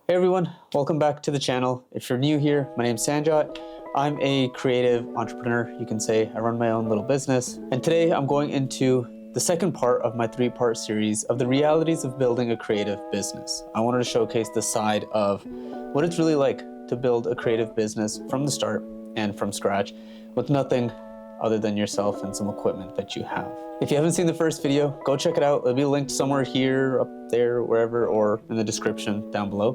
Hey everyone, welcome back to the channel. If you're new here, my name's Sanjot. I'm a creative entrepreneur, you can say. I run my own little business. And today I'm going into the second part of my three-part series of the realities of building a creative business. I wanted to showcase the side of what it's really like to build a creative business from the start and from scratch with nothing other than yourself and some equipment that you have. If you haven't seen the first video, go check it out. It'll be linked somewhere here, up there, wherever, or in the description down below.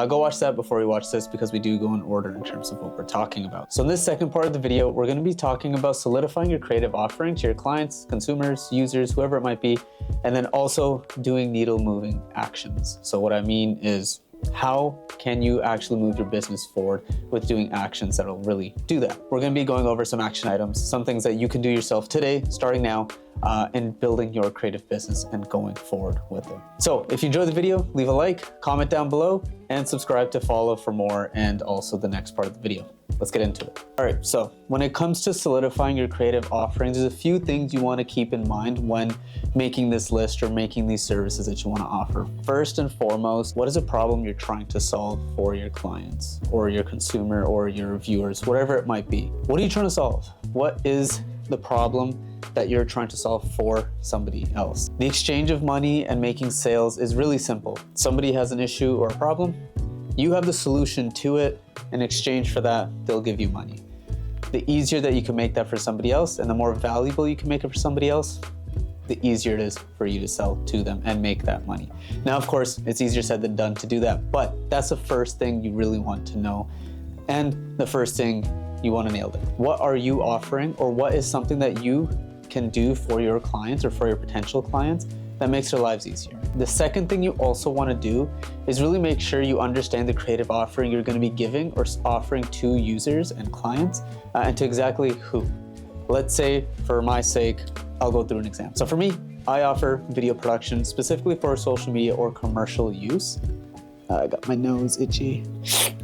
Go watch that before you watch this because we do go in order in terms of what we're talking about. So in this second part of the video, we're going to be talking about solidifying your creative offering to your clients, consumers, users, whoever it might be, and then also doing needle moving actions. So what I mean is, how can you actually move your business forward with doing actions that'll really do that? We're going to be going over some action items, some things that you can do yourself today, starting now, in building your creative business and going forward with it. So if you enjoyed the video, leave a like, comment down below, and subscribe to follow for more and also the next part of the video. Let's get into it. All right, so when it comes to solidifying your creative offerings, there's a few things you want to keep in mind when making this list or making these services that you want to offer. First and foremost, what is a problem you're trying to solve for your clients or your consumer or your viewers, whatever it might be? What are you trying to solve? What is the problem that you're trying to solve for somebody else? The exchange of money and making sales is really simple. Somebody has an issue or a problem, you have the solution to it. In exchange for that, they'll give you money. The easier that you can make that for somebody else and the more valuable you can make it for somebody else, the easier it is for you to sell to them and make that money. Now, of course, it's easier said than done to do that, but that's the first thing you really want to know. And the first thing you want to nail it. What are you offering, or what is something that you can do for your clients or for your potential clients that makes their lives easier? The second thing you also want to do is really make sure you understand the creative offering you're going to be giving or offering to users and clients, and to exactly who. Let's say, for my sake, I'll go through an example. So for me, I offer video production specifically for social media or commercial use. I got my nose itchy.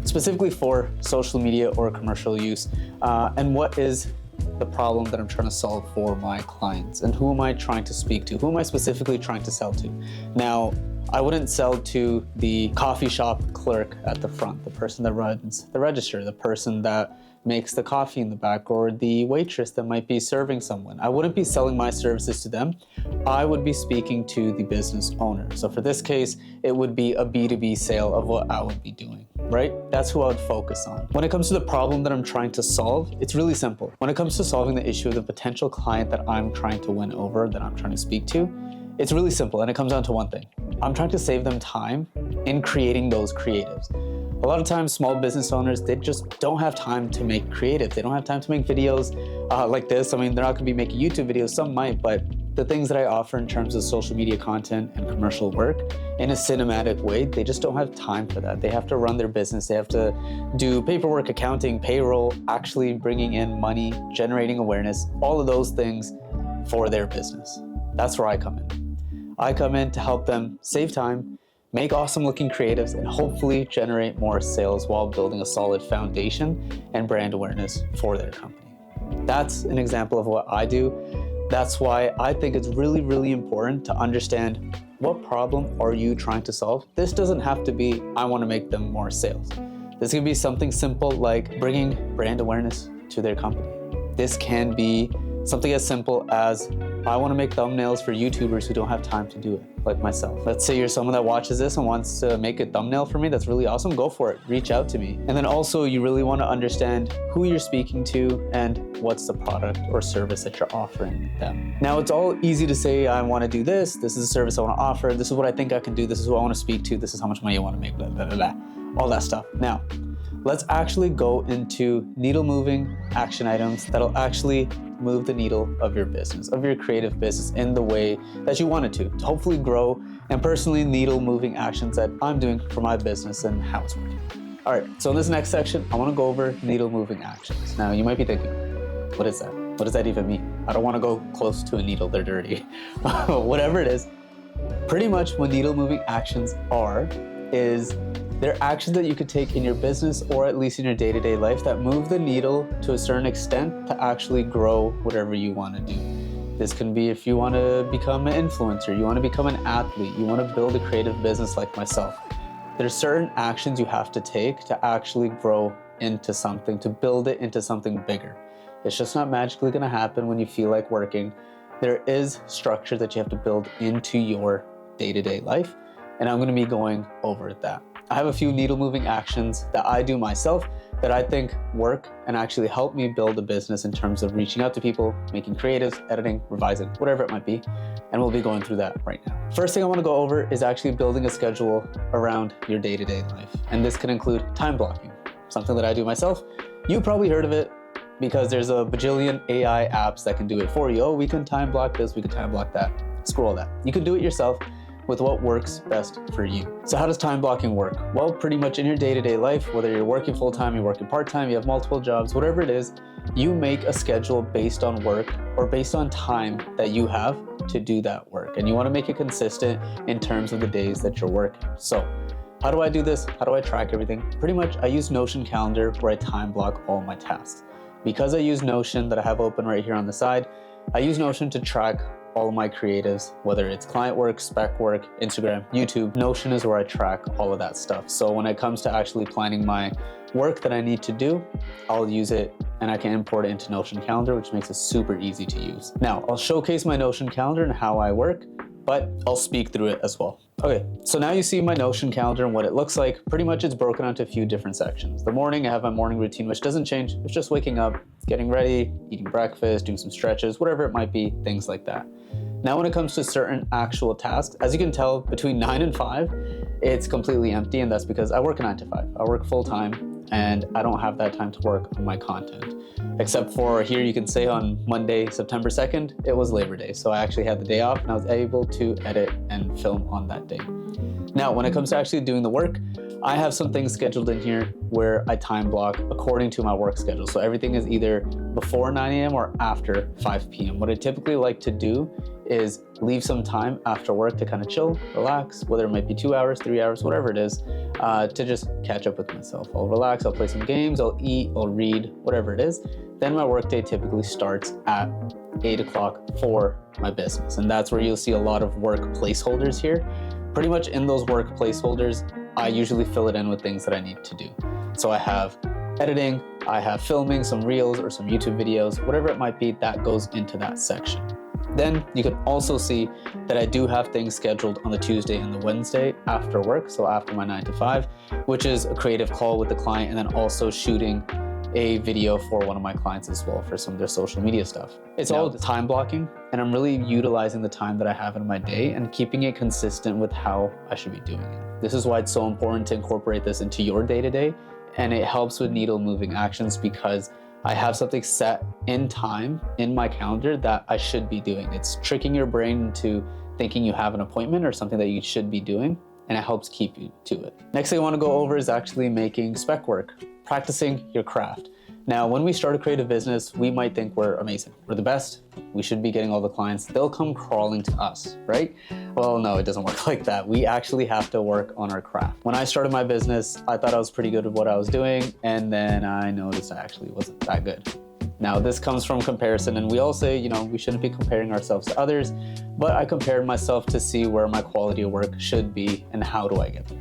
Specifically for social media or commercial use. And what is the problem that I'm trying to solve for my clients, and who am I trying to speak to? Who am I specifically trying to sell to? Now, I wouldn't sell to the coffee shop clerk at the front, the person that runs the register, the person that makes the coffee in the back, or the waitress that might be serving someone. I wouldn't be selling my services to them. I would be speaking to the business owner. So for this case, it would be a B2B sale of what I would be doing, right? That's who I would focus on. When it comes to the problem that I'm trying to solve, it's really simple. When it comes to solving the issue of the potential client that I'm trying to win over, that I'm trying to speak to, it's really simple, and it comes down to one thing. I'm trying to save them time in creating those creatives. A lot of times, small business owners, they just don't have time to make creative. They don't have time to make videos like this. I mean, they're not gonna be making YouTube videos, some might, but the things that I offer in terms of social media content and commercial work in a cinematic way, they just don't have time for that. They have to run their business. They have to do paperwork, accounting, payroll, actually bringing in money, generating awareness, all of those things for their business. That's where I come in. I come in to help them save time, make awesome looking creatives, and hopefully generate more sales while building a solid foundation and brand awareness for their company. That's an example of what I do. That's why I think it's really, really important to understand, what problem are you trying to solve? This doesn't have to be, I want to make them more sales. This can be something simple like bringing brand awareness to their company. This can be something as simple as, I want to make thumbnails for YouTubers who don't have time to do it, like myself. Let's say you're someone that watches this and wants to make a thumbnail for me. That's really awesome. Go for it. Reach out to me. And then also, you really want to understand who you're speaking to and what's the product or service that you're offering them. Now, it's all easy to say, I want to do this. This is a service I want to offer. This is what I think I can do. This is who I want to speak to. This is how much money I want to make, blah, blah, blah, blah. All that stuff. Now, let's actually go into needle moving action items that'll actually move the needle of your business, of your creative business, in the way that you want it to hopefully grow, and personally needle moving actions that I'm doing for my business and how it's working. All right, so in this next section, I want to go over needle moving actions. Now, you might be thinking, what is that? What does that even mean? I don't want to go close to a needle, they're dirty. Whatever it is, pretty much what needle moving actions are is they're actions that you could take in your business or at least in your day-to-day life that move the needle to a certain extent to actually grow whatever you want to do. This can be if you want to become an influencer, you want to become an athlete, you want to build a creative business like myself. there's certain actions you have to take to actually grow into something, to build it into something bigger. It's just not magically gonna happen when you feel like working. There is structure that you have to build into your day-to-day life, and I'm gonna be going over that. I have a few needle-moving actions that I do myself that I think work and actually help me build a business in terms of reaching out to people, making creatives, editing, revising, whatever it might be, and we'll be going through that right now. First thing I wanna go over is actually building a schedule around your day-to-day life, and this can include time blocking, something that I do myself. You probably heard of it because there's a bajillion AI apps that can do it for you. Oh, we can time block this, we can time block that. Screw all that. You can do it yourself with what works best for you. So how does time blocking work? Well, pretty much in your day-to-day life, whether you're working full-time, you're working part-time, you have multiple jobs, whatever it is, you make a schedule based on work or based on time that you have to do that work. And you wanna make it consistent in terms of the days that you're working. So how do I do this? How do I track everything? Pretty much I use Notion Calendar where I time block all my tasks. Because I use Notion that I have open right here on the side, I use Notion to track all of my creatives, whether it's client work, spec work, Instagram, YouTube. Notion is where I track all of that stuff. So when it comes to actually planning my work that I need to do, I'll use it and I can import it into Notion Calendar, which makes it super easy to use. Now, I'll showcase my Notion Calendar and how I work, but I'll speak through it as well. Okay, so now you see my Notion calendar and what it looks like. Pretty much it's broken into a few different sections. The morning, I have my morning routine, which doesn't change. It's just waking up, getting ready, eating breakfast, doing some stretches, whatever it might be, things like that. Now, when it comes to certain actual tasks, as you can tell, between 9 and 5, it's completely empty, and that's because I work a 9 to 5. I work full time, and I don't have that time to work on my content. Except for here, you can say on Monday, September 2nd, it was Labor Day. So I actually had the day off and I was able to edit and film on that day. Now, when it comes to actually doing the work, I have some things scheduled in here where I time block according to my work schedule. So everything is either before 9 a.m. or after 5 p.m. What I typically like to do is leave some time after work to kind of chill, relax, whether it might be 2 hours, 3 hours, whatever it is, to just catch up with myself. I'll relax, I'll play some games, I'll eat, I'll read, whatever it is. Then my workday typically starts at 8 o'clock for my business. And that's where you'll see a lot of work placeholders here. Pretty much in those work placeholders, I usually fill it in with things that I need to do. So I have editing, I have filming, some reels or some YouTube videos, whatever it might be, that goes into that section. Then you can also see that I do have things scheduled on the Tuesday and the Wednesday after work, so after my 9 to 5, which is a creative call with the client and then also shooting a video for one of my clients as well for some of their social media stuff. It's all time blocking, and I'm really utilizing the time that I have in my day and keeping it consistent with how I should be doing it. This is why it's so important to incorporate this into your day-to-day, and it helps with needle moving actions because I have something set in time in my calendar that I should be doing. It's tricking your brain into thinking you have an appointment or something that you should be doing, and it helps keep you to it. Next thing I want to go over is actually making spec work, practicing your craft. Now, when we start a creative business, we might think we're amazing. We're the best. We should be getting all the clients. They'll come crawling to us, right? Well, no, it doesn't work like that. We actually have to work on our craft. When I started my business, I thought I was pretty good at what I was doing, and then I noticed I actually wasn't that good. Now, this comes from comparison, and we all say, we shouldn't be comparing ourselves to others, but I compared myself to see where my quality of work should be and how do I get there.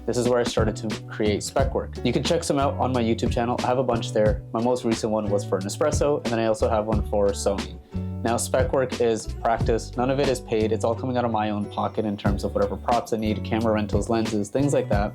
This is where I started to create spec work. You can check some out on my YouTube channel. I have a bunch there. My most recent one was for Nespresso, and then I also have one for Sony. Now, spec work is practice. None of it is paid. It's all coming out of my own pocket in terms of whatever props I need, camera rentals, lenses, things like that.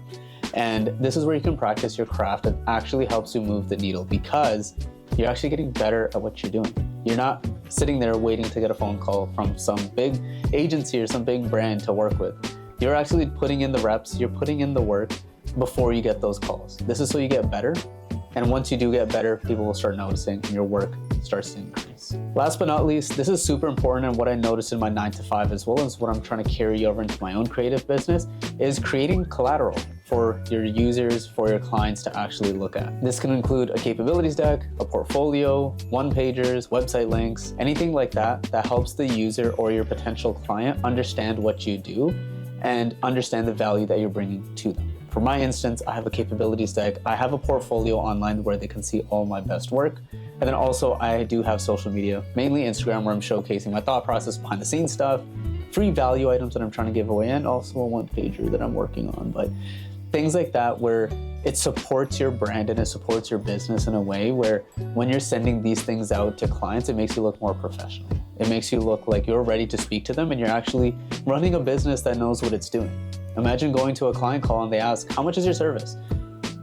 And this is where you can practice your craft and actually helps you move the needle because you're actually getting better at what you're doing. You're not sitting there waiting to get a phone call from some big agency or some big brand to work with. You're actually putting in the reps, you're putting in the work before you get those calls. This is so you get better. And once you do get better, people will start noticing and your work starts to increase. Last but not least, this is super important, and what I noticed in my 9 to 5 as well as what I'm trying to carry over into my own creative business is creating collateral for your users, for your clients to actually look at. This can include a capabilities deck, a portfolio, one-pagers, website links, anything like that that helps the user or your potential client understand what you do and understand the value that you're bringing to them. For my instance, I have a capabilities deck. I have a portfolio online where they can see all my best work. And then also I do have social media, mainly Instagram, where I'm showcasing my thought process, behind the scenes stuff, free value items that I'm trying to give away, and also a one-pager that I'm working on. But things like that where it supports your brand and it supports your business in a way where when you're sending these things out to clients, it makes you look more professional. It makes you look like you're ready to speak to them and you're actually running a business that knows what it's doing. Imagine going to a client call and they ask, how much is your service?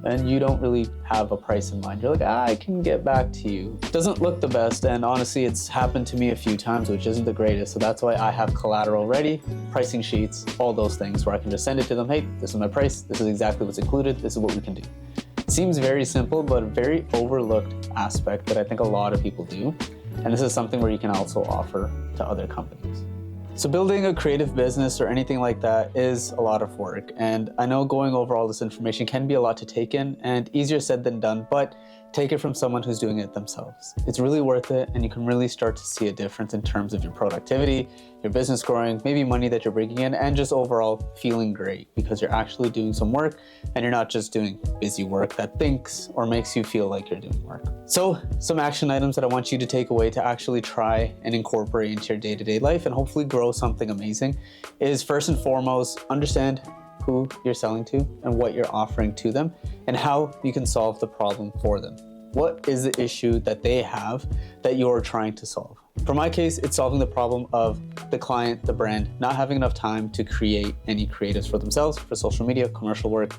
And you don't really have a price in mind. You're like, I can get back to you. Doesn't look the best, and honestly, it's happened to me a few times, which isn't the greatest. So that's why I have collateral ready, pricing sheets, all those things where I can just send it to them. Hey, this is my price. This is exactly what's included. This is what we can do. It seems very simple, but a very overlooked aspect that I think a lot of people do. And this is something where you can also offer to other companies. So building a creative business or anything like that is a lot of work. And I know going over all this information can be a lot to take in and easier said than done, but take it from someone who's doing it themselves. It's really worth it, and you can really start to see a difference in terms of your productivity, your business growing, maybe money that you're bringing in, and just overall feeling great because you're actually doing some work and you're not just doing busy work that thinks or makes you feel like you're doing work. So some action items that I want you to take away to actually try and incorporate into your day-to-day life and hopefully grow something amazing is, first and foremost, understand who you're selling to and what you're offering to them and how you can solve the problem for them. What is the issue that they have that you're trying to solve? For my case, it's solving the problem of the client, the brand, not having enough time to create any creatives for themselves, for social media, commercial work,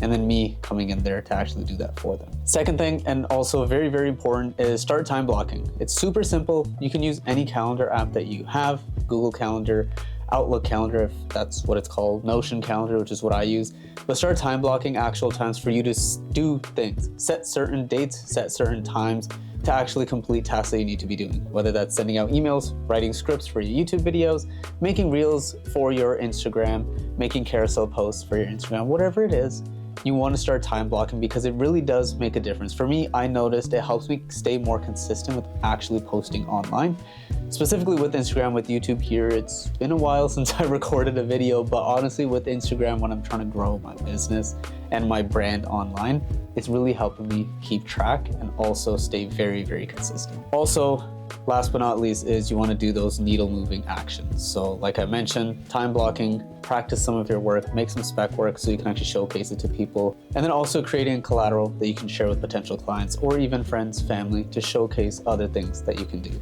and then me coming in there to actually do that for them. Second thing, and also very, very important, is start time blocking. It's super simple. You can use any calendar app that you have, Google Calendar, Outlook Calendar, if that's what it's called, Notion Calendar, which is what I use. But start time blocking actual times for you to do things. Set certain dates, set certain times to actually complete tasks that you need to be doing, whether that's sending out emails, writing scripts for your YouTube videos, making reels for your Instagram, making carousel posts for your Instagram, whatever it is. You want to start time blocking because it really does make a difference. For me, I noticed it helps me stay more consistent with actually posting online. Specifically with Instagram, with YouTube here, it's been a while since I recorded a video, but honestly with Instagram, when I'm trying to grow my business and my brand online, it's really helping me keep track and also stay very, very consistent. Also, last but not least is you want to do those needle moving actions. So like I mentioned, time blocking, practice some of your work, make some spec work so you can actually showcase it to people. And then also creating collateral that you can share with potential clients or even friends, family to showcase other things that you can do.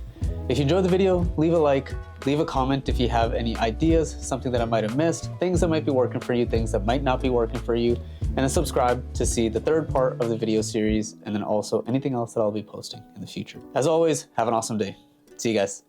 If you enjoyed the video, leave a like, leave a comment if you have any ideas, something that I might have missed, things that might be working for you, things that might not be working for you, and then subscribe to see the third part of the video series and then also anything else that I'll be posting in the future. As always, have an awesome day. See you guys.